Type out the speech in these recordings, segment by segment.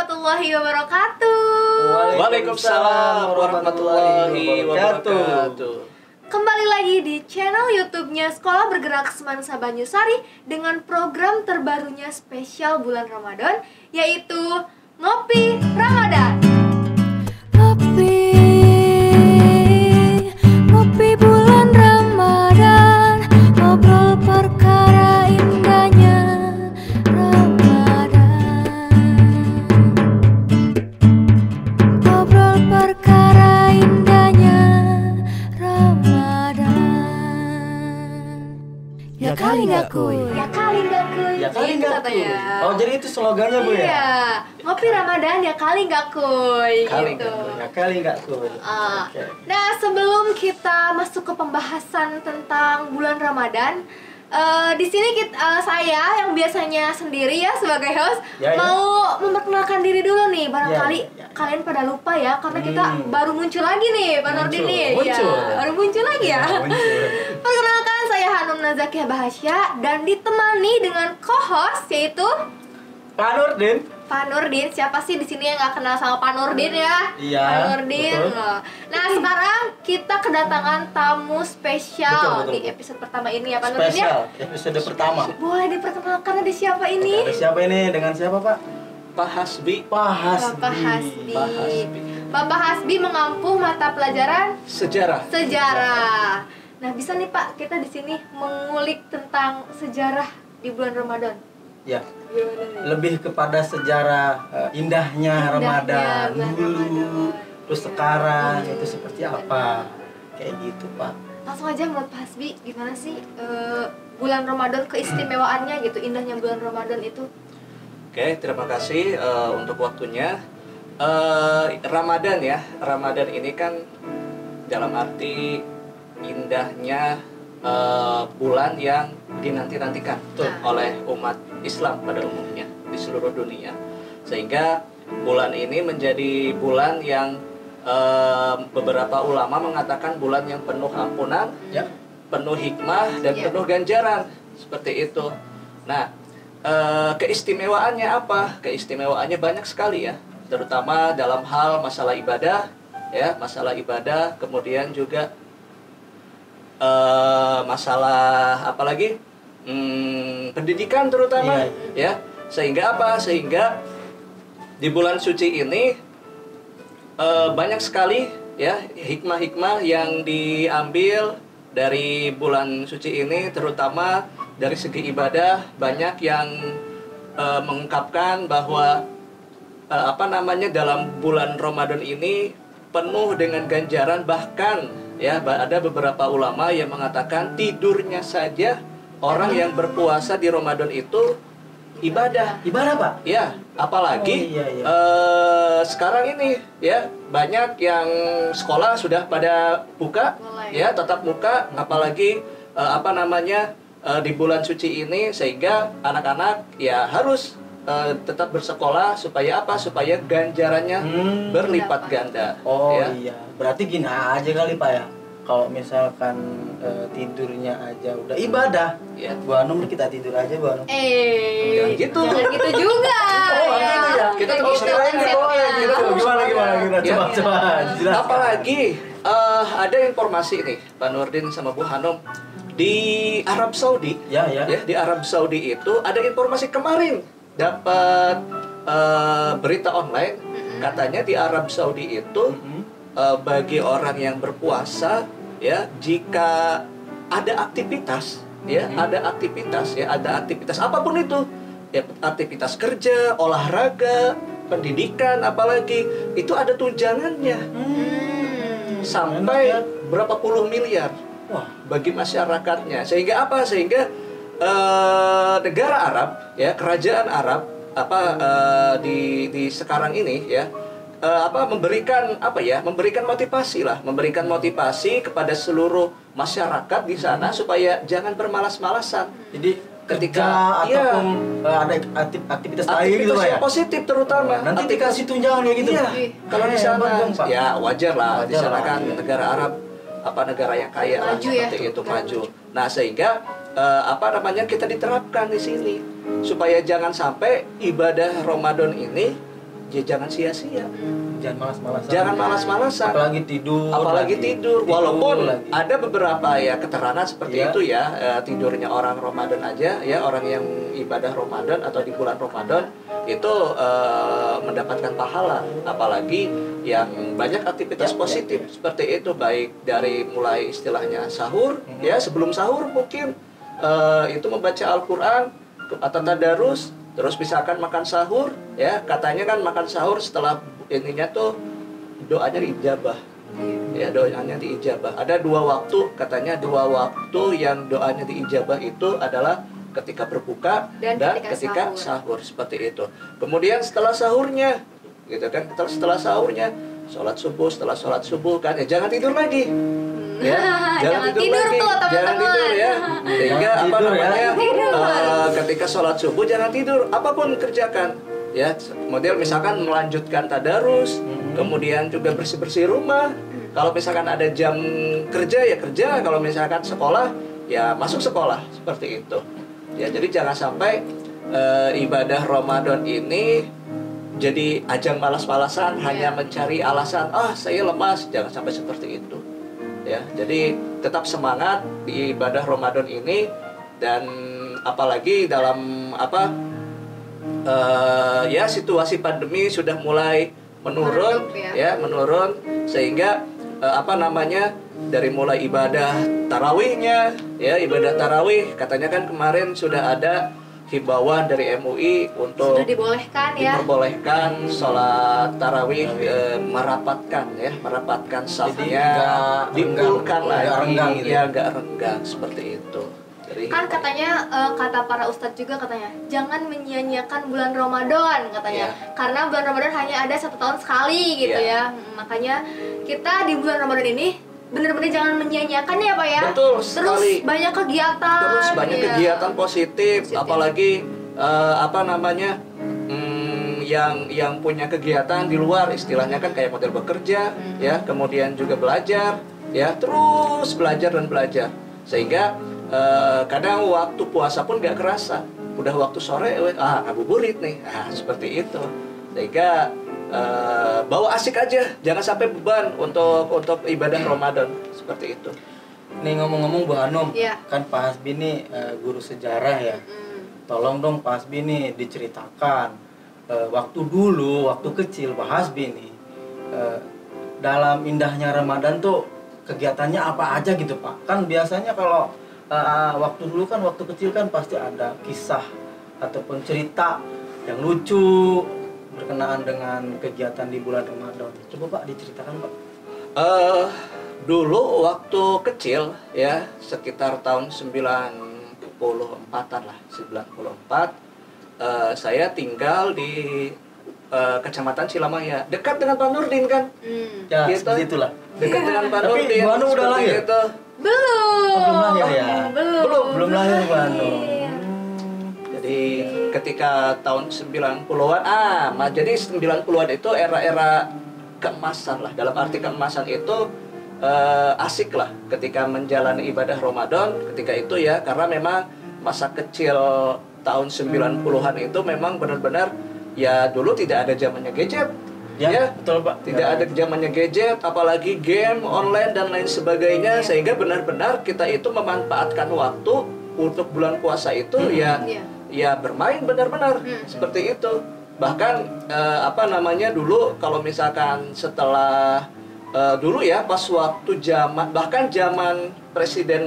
warahmatullahi wabarakatuh. Waalaikumsalam warahmatullahi wabarakatuh. Kembali lagi di channel YouTube-nya Sekolah Bergerak Seman Sabanyusari dengan program terbarunya spesial bulan Ramadan, yaitu Ngopi Ramadan. Ngopi bulan Ramadan, ngobrol perkara indahnya Ramadan. Ngobrol perkara indahnya Ramadan. Ya kali nggak kuy. Ya kali nggak kuy. Ya kali Itu nggak kuy. katanya. Oh, jadi itu slogannya Bu ya? Iya, Ngopi Ramadan ya kali nggak kuy. Kali gitu. nggak kuy. Ya kali nggak kuy. Oke. Nah, sebelum kita masuk ke pembahasan tentang bulan Ramadan, di sini saya yang biasanya sendiri ya sebagai host Ya. mau memperkenalkan diri dulu nih. Barangkali Ya. kalian pada lupa ya, karena kita baru muncul lagi nih, Pak Nurdin nih. Muncul. Ya, baru muncul lagi ya. Muncul. Perkenalkan, saya Hanum Nazakiah Bahasya dan ditemani dengan co-host yaitu Pak Nurdin. Pak Nurdin. Siapa sih di sini yang nggak kenal sama Pak Nurdin ya? Iya, Pak Nurdin. betul. Nah, sekarang kita kedatangan tamu spesial Betul. di episode pertama ini ya, Pak Nurdin ya. Spesial episode pertama. Boleh diperkenalkan ada siapa ini? Ada siapa ini? Dengan siapa Pak? Pak Hasbi. Pak Hasbi. Bapak Hasbi. Pak Hasbi. Bapak Hasbi mengampu mata pelajaran Sejarah. sejarah. Nah, bisa nih Pak, kita di sini mengulik tentang sejarah di bulan Ramadan. Ya. Gimana nih? Lebih kepada sejarah indahnya Ramadan bulan dulu, Ramadan. terus sekarang itu seperti apa? Kayak gitu Pak. Langsung aja menurut Pak Hasbi, gimana sih bulan Ramadan, keistimewaannya gitu, indahnya bulan Ramadan itu? Oke, terima kasih untuk waktunya. Ramadan ya. Ramadan ini kan dalam arti indahnya bulan yang dinanti-nantikan oleh umat Islam pada umumnya di seluruh dunia. Sehingga bulan ini menjadi bulan yang beberapa ulama mengatakan bulan yang penuh ampunan, Ya. penuh hikmah dan Ya. penuh ganjaran, seperti itu. Nah, keistimewaannya apa? Keistimewaannya banyak sekali ya, terutama dalam hal masalah ibadah, ya, masalah ibadah, kemudian juga masalah apa lagi? Pendidikan terutama, Iya. ya. Sehingga apa? Sehingga di bulan suci ini banyak sekali ya hikmah-hikmah yang diambil dari bulan suci ini, terutama dari segi ibadah. Banyak yang mengungkapkan bahwa dalam bulan Ramadan ini penuh dengan ganjaran, bahkan ya ada beberapa ulama yang mengatakan tidurnya saja orang yang berpuasa di Ramadan itu ibadah. Ibadah Pak. Ya, apalagi Oh, iya. sekarang ini ya banyak yang sekolah sudah pada buka, Mulai. ya tetap muka, apalagi di bulan suci ini, sehingga anak-anak ya harus tetap bersekolah supaya apa? Supaya ganjarannya berlipat ganda. Oh ya. iya, berarti gini aja kali Pak ya. Kalau misalkan tidurnya aja udah ibadah, Ya. Bu Hanum kita tidur aja Bu Hanum. Jangan gitu. Jangan gitu juga. Oh, gitu ya? Kita Kayak terus gitu kirain konsepnya. boleh gitu. Gimana Ya. coba jelaskan. Apalagi ada informasi nih Pak Nurdin sama Bu Hanum, di Arab Saudi. Ya. Di Arab Saudi itu ada informasi kemarin, dapat berita online, katanya di Arab Saudi itu bagi orang yang berpuasa ya, jika ada aktivitas ada aktivitas apapun itu ya, aktivitas kerja, olahraga, pendidikan, apalagi itu ada tunjangannya sampai Enak ya. berapa puluh miliar Wah, bagi masyarakatnya. Sehingga apa? Sehingga negara Arab ya, kerajaan Arab di sekarang ini ya memberikan motivasi kepada seluruh masyarakat di sana supaya jangan bermalas-malasan. jadi Ketika ataupun ada aktivitas lain gitu Pak ya. yang positif terutama. Nanti dikasih tunjangan kayak gitu. Iya, kalau di sana Hebat dong, Pak. ya wajar lah, di Wajar sana lah, kan iya. negara Arab, negara yang kaya lah, Maju ya. seperti itu, maju. Nah, sehingga kita diterapkan di sini supaya jangan sampai ibadah Ramadan ini ya jangan sia-sia. Jangan malas-malasan. Jangan malas-malasan. Apalagi tidur. Apalagi tidur. Walaupun lagi. ada beberapa ya keterangan seperti Iya. itu ya, tidurnya orang Ramadan aja ya, orang yang ibadah Ramadan atau di bulan Ramadan itu mendapatkan pahala. Apalagi yang banyak aktivitas Ya, positif seperti itu, baik dari mulai istilahnya sahur ya, sebelum sahur mungkin itu membaca Al-Qur'an atau tadarus, terus misalkan makan sahur ya, katanya kan makan sahur setelah ininya tuh doanya diijabah ya, doanya diijabah. Ada 2 waktu, katanya 2 waktu yang doanya diijabah itu adalah ketika berbuka Dan dan ketika ketika sahur seperti itu. Kemudian setelah sahurnya gitu kan, setelah sahurnya sholat subuh, setelah sholat subuh kan ya jangan tidur lagi ya, Jangan tidur lagi, tuh, jangan teman-teman. tidur ya, sehingga apa Tidur ya. namanya Tidur. ketika sholat subuh jangan tidur, apapun kerjakan ya, model misalkan melanjutkan tadarus, kemudian juga bersih-bersih rumah. Kalau misalkan ada jam kerja ya kerja, kalau misalkan sekolah ya masuk sekolah, seperti itu ya. Jadi jangan sampai ibadah Ramadan ini jadi ajang malas-malasan, hanya mencari alasan saya lemas. Jangan sampai seperti itu ya. Jadi tetap semangat di ibadah Ramadan ini, dan apalagi dalam ya situasi pandemi sudah mulai menurun Meredup, ya, menurun, sehingga dari mulai ibadah tarawihnya ya, ibadah tarawih katanya kan kemarin sudah ada himbauan dari MUI untuk Sudah dibolehkan ya. diperbolehkan sholat tarawih merapatkan Jadi safnya, nggak dikumpulkan renggang, nggak lagi renggang gitu ya, nggak renggang seperti itu. Jadi Kan katanya kata para ustadz juga katanya jangan menyia-nyiakan bulan Ramadan katanya, Iya. karena bulan Ramadan hanya ada 1 tahun sekali gitu Iya. ya. Makanya kita di bulan Ramadan ini bener-bener jangan menyia-nyiakan ya Pak ya. Betul Terus sekali. banyak kegiatan. terus banyak ya. kegiatan positif, apalagi yang punya kegiatan di luar, istilahnya kan kayak model bekerja ya, kemudian juga belajar ya, terus belajar dan belajar, sehingga kadang waktu puasa pun nggak kerasa, udah waktu sore ngabuburit nih, seperti itu, sehingga bawa asik aja, jangan sampai beban untuk ibadah Ramadan seperti itu. Nih ngomong-ngomong Bu Hanum, Iya. kan Pak Hasbi nih guru sejarah ya. Tolong dong Pak Hasbi nih diceritakan waktu dulu, waktu kecil Pak Hasbi nih dalam indahnya Ramadan tuh kegiatannya apa aja gitu Pak. Kan biasanya kalau waktu dulu kan, waktu kecil kan pasti ada kisah ataupun cerita yang lucu berkenaan dengan kegiatan di bulan Ramadan. Coba Pak diceritakan Pak. Dulu waktu kecil ya, sekitar tahun 94-an lah, 94, saya tinggal di Kecamatan Silamaya, dekat dengan Pak Nurdin kan. Ya, Gitu. seperti itulah. Dekat dengan Pak Tapi Nurdin. Bu Hanum udah seperti lahir? itu. Belum. Oh, belum lahir ya? Belum lahir Bu Hanum. Iya. Jadi ketika tahun 90-an, jadi 90-an itu era-era keemasan lah. Dalam arti keemasan itu asik lah ketika menjalani ibadah Ramadan ketika itu ya, karena memang masa kecil tahun 90-an itu memang benar-benar ya, dulu tidak ada zamannya gadget. Ya, betul Pak. Tidak ada zamannya gadget, apalagi game online dan lain sebagainya, sehingga benar-benar kita itu memanfaatkan waktu untuk bulan puasa itu ya bermain benar-benar seperti itu. Bahkan dulu kalau misalkan setelah dulu ya, pas waktu bahkan zaman Presiden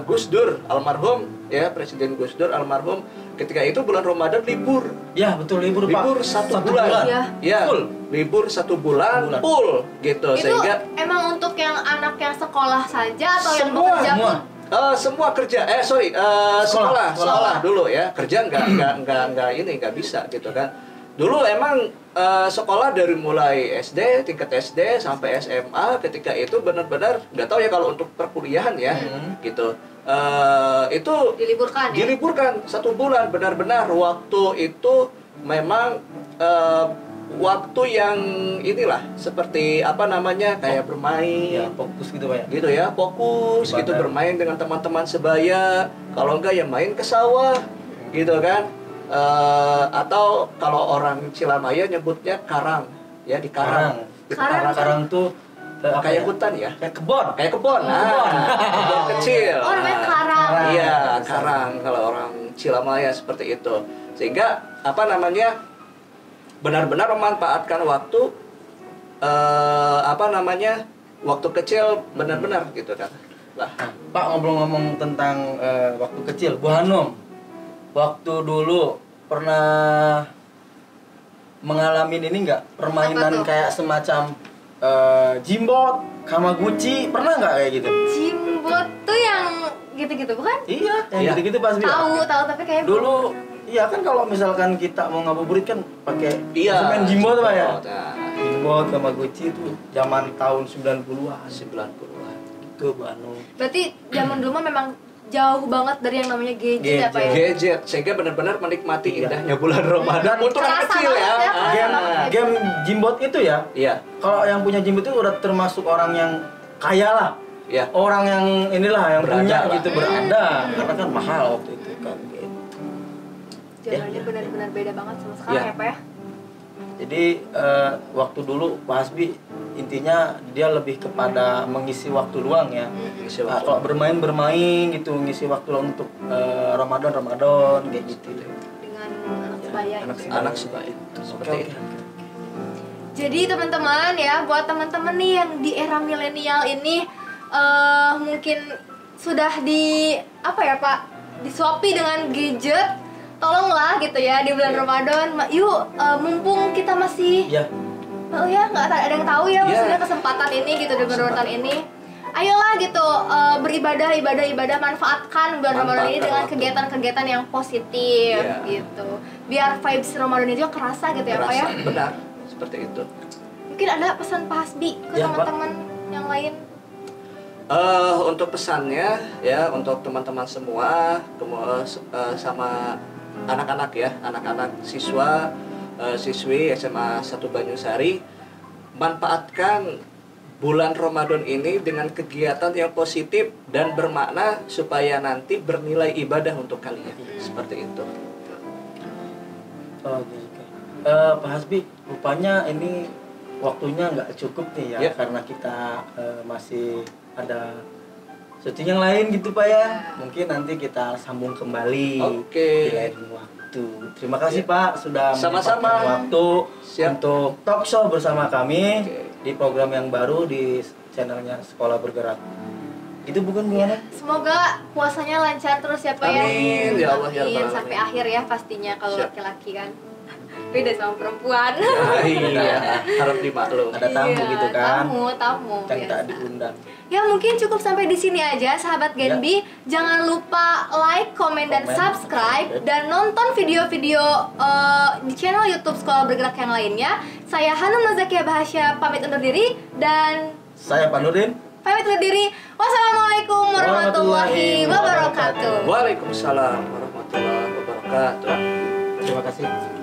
Gus Dur almarhum ya, Presiden Gus Dur almarhum, ketika itu bulan Ramadan libur. Ya, betul, libur Pak. Libur satu bulan. Ya, Full. libur 1 bulan full gitu. Itu Sehingga emang untuk yang anak yang sekolah saja atau yang Semua. bekerja pun? semua kerja sekolah dulu ya, kerja nggak bisa gitu kan. Dulu emang sekolah dari mulai SD, tingkat SD sampai SMA, ketika itu benar-benar nggak tahu ya kalau untuk perkuliahan ya gitu, itu Diliburkan ya? diliburkan 1 bulan, benar-benar waktu itu memang waktu yang inilah seperti kayak bermain Ya, fokus gitu Pak ya. gitu ya, fokus Ibadah. gitu, bermain dengan teman-teman sebaya, kalau enggak ya main ke sawah gitu kan. Atau kalau orang Cilamaya nyebutnya karang, ya di karang. Karang tuh apa Kayak ya? hutan ya. Kayak kebon. Kayak kebun, kebun kecil. Oh, namanya karang. Iya, karang kalau orang Cilamaya seperti itu. Sehingga apa namanya benar-benar memanfaatkan waktu waktu kecil benar-benar gitu kan. Lah, Pak, ngobrol-ngomong tentang waktu kecil, Bu Hanum, waktu dulu pernah mengalami ini nggak permainan Apa tuh? kayak semacam jimbot, kamaguchi, pernah nggak kayak gitu? Jimbot tuh yang gitu-gitu bukan? Iya, yang Iya. gitu-gitu pas Tahu tapi kayak Dulu, iya kan kalau misalkan kita mau ngabuburit kan pakai iya. main jimbot Pak ya. Nah, Jimbot, kamaguchi itu zaman tahun 90-an. 90-an. Itu Bu Hanum. Berarti zaman dulu mah memang jauh banget dari yang namanya gadget ya Pak ya? Gadget sehingga benar-benar menikmati Iya. indahnya bulan Ramadan untuk anak Kerasa kecil ya. banget ya, Game game jimbot itu ya. Iya, Kalau yang punya jimbot itu udah termasuk orang yang kaya lah. iya. Orang yang inilah yang Berada punya lah. gitu berada karena kan mahal waktu itu kan gitu. Zamannya benar-benar beda banget sama sekarang Iya. ya Pak ya? Jadi waktu dulu Pak Hasbi intinya dia lebih kepada mengisi waktu luang ya. Isi Nah, waktu. kalau bermain gitu ngisi waktu luang untuk Ramadan kayak gitu. Dengan anak sebaya anak gitu. sebaya. Anak sebaya seperti Oke, itu. oke. Jadi teman-teman ya, buat teman-teman nih yang di era milenial ini mungkin sudah di apa ya Pak, disuapi dengan gadget, tolonglah gitu ya di bulan Ramadan, yuk mumpung kita masih Ya, nggak ada yang tahu ya Iya. maksudnya kesempatan ini gitu di bulan Ramadan ini. Ayolah gitu ibadah, manfaatkan bulan Ramadan ini Manfaatkan dengan waktu. kegiatan-kegiatan yang positif Iya. gitu. Biar vibes Ramadan itu juga kerasa gitu ya Pak ya. Terasa, benar seperti itu. Mungkin ada pesan Pak Hasbi ke Ya, Pak. teman-teman yang lain. Untuk pesannya ya untuk teman-teman semua sama anak-anak ya, anak-anak siswa siswi SMA 1 Banyusari, manfaatkan bulan Ramadan ini dengan kegiatan yang positif dan bermakna supaya nanti bernilai ibadah untuk kalian. Seperti itu. oh gitu. Pak Hasbi, rupanya ini waktunya nggak cukup nih ya, Ya. karena kita masih ada syuting yang lain gitu Pak ya. Mungkin nanti kita sambung kembali Oke. di lain waktu. Terima kasih Pak sudah Sama-sama. menyempatkan waktu Siap. untuk talk show bersama kami Oke. di program yang baru di channelnya Sekolah Bergerak. Itu bukan gimana? Semoga puasanya lancar terus ya Pak ya. Amin, ya Allah, ya Amin, Rabbal sampai Alamin. akhir ya pastinya kalau Siap. laki-laki kan. Beda sama perempuan. Nah, iya, harap dimaklum. Ada tamu Iya, gitu kan? Tamu Yang tak biasa. diundang. Ya mungkin cukup sampai di sini aja sahabat Genbi. Jangan lupa like, komen, dan Komen. subscribe Oke. dan nonton video-video di channel YouTube Sekolah Bergerak yang lainnya. Saya Hanum Nazakia Bahasya pamit undur diri dan Saya Pak Nurdin. pamit undur diri. Wassalamualaikum warahmatullahi wabarakatuh. Waalaikumsalam warahmatullahi wabarakatuh. Terima kasih.